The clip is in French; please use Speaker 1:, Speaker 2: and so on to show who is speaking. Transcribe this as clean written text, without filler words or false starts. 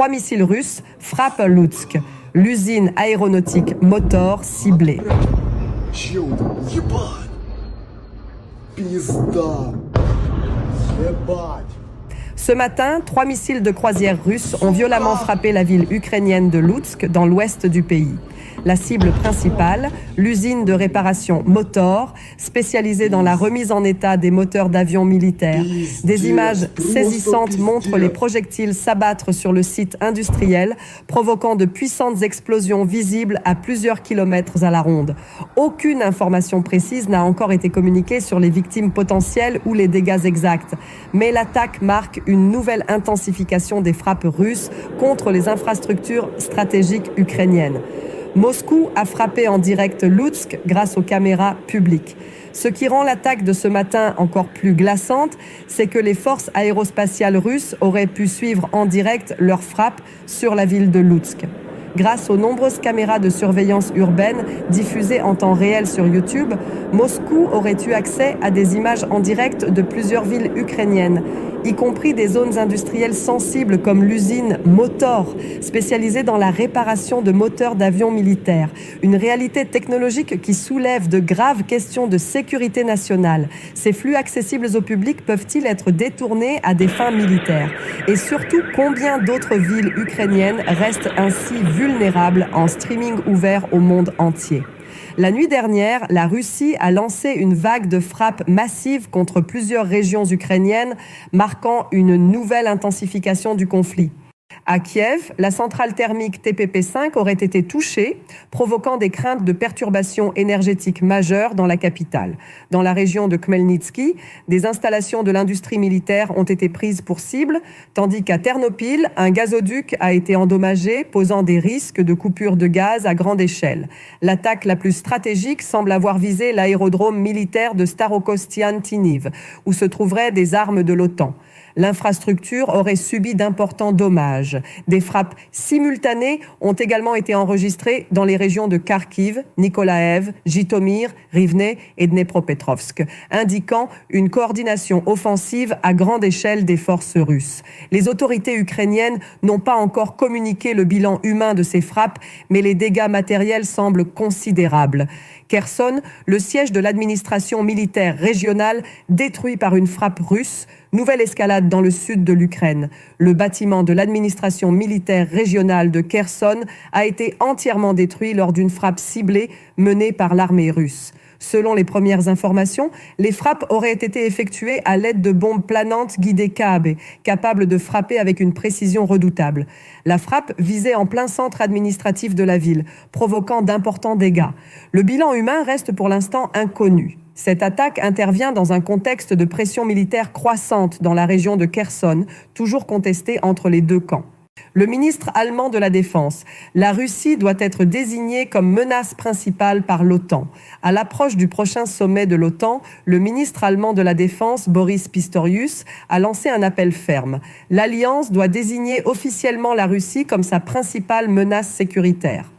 Speaker 1: 3 missiles russes frappent Loutsk, l'usine aéronautique Motor ciblée. Ce matin, 3 missiles de croisière russes ont violemment frappé la ville ukrainienne de Loutsk, dans l'ouest du pays. La cible principale, l'usine de réparation Motor, spécialisée dans la remise en état des moteurs d'avions militaires. Des images saisissantes montrent les projectiles s'abattre sur le site industriel, provoquant de puissantes explosions visibles à plusieurs kilomètres à la ronde. Aucune information précise n'a encore été communiquée sur les victimes potentielles ou les dégâts exacts. Mais l'attaque marque une nouvelle intensification des frappes russes contre les infrastructures stratégiques ukrainiennes. Moscou a frappé en direct Loutsk grâce aux caméras publiques. Ce qui rend l'attaque de ce matin encore plus glaçante, c'est que les forces aérospatiales russes auraient pu suivre en direct leurs frappes sur la ville de Loutsk. Grâce aux nombreuses caméras de surveillance urbaine diffusées en temps réel sur YouTube, Moscou aurait eu accès à des images en direct de plusieurs villes ukrainiennes, y compris des zones industrielles sensibles comme l'usine Motor, spécialisée dans la réparation de moteurs d'avions militaires. Une réalité technologique qui soulève de graves questions de sécurité nationale. Ces flux accessibles au public peuvent-ils être détournés à des fins militaires? Et surtout, combien d'autres villes ukrainiennes restent ainsi vulnérables en streaming ouvert au monde entier? La nuit dernière, la Russie a lancé une vague de frappes massives contre plusieurs régions ukrainiennes, marquant une nouvelle intensification du conflit. À Kiev, la centrale thermique TPP5 aurait été touchée, provoquant des craintes de perturbations énergétiques majeures dans la capitale. Dans la région de Khmelnytsky, des installations de l'industrie militaire ont été prises pour cible, tandis qu'à Ternopil, un gazoduc a été endommagé, posant des risques de coupure de gaz à grande échelle. L'attaque la plus stratégique semble avoir visé l'aérodrome militaire de Starokostian-Tiniv, où se trouveraient des armes de l'OTAN. L'infrastructure aurait subi d'importants dommages. Des frappes simultanées ont également été enregistrées dans les régions de Kharkiv, Nikolaev, Jitomir, Rivne et Dnepropetrovsk, indiquant une coordination offensive à grande échelle des forces russes. Les autorités ukrainiennes n'ont pas encore communiqué le bilan humain de ces frappes, mais les dégâts matériels semblent considérables. Kherson, le siège de l'administration militaire régionale, détruit par une frappe russe. Nouvelle escalade dans le sud de l'Ukraine. Le bâtiment de l'administration militaire régionale de Kherson a été entièrement détruit lors d'une frappe ciblée menée par l'armée russe. Selon les premières informations, les frappes auraient été effectuées à l'aide de bombes planantes guidées Kaabe, capables de frapper avec une précision redoutable. La frappe visait en plein centre administratif de la ville, provoquant d'importants dégâts. Le bilan humain reste pour l'instant inconnu. Cette attaque intervient dans un contexte de pression militaire croissante dans la région de Kherson, toujours contestée entre les deux camps. Le ministre allemand de la Défense, la Russie doit être désignée comme menace principale par l'OTAN. À l'approche du prochain sommet de l'OTAN, le ministre allemand de la Défense, Boris Pistorius, a lancé un appel ferme. L'Alliance doit désigner officiellement la Russie comme sa principale menace sécuritaire.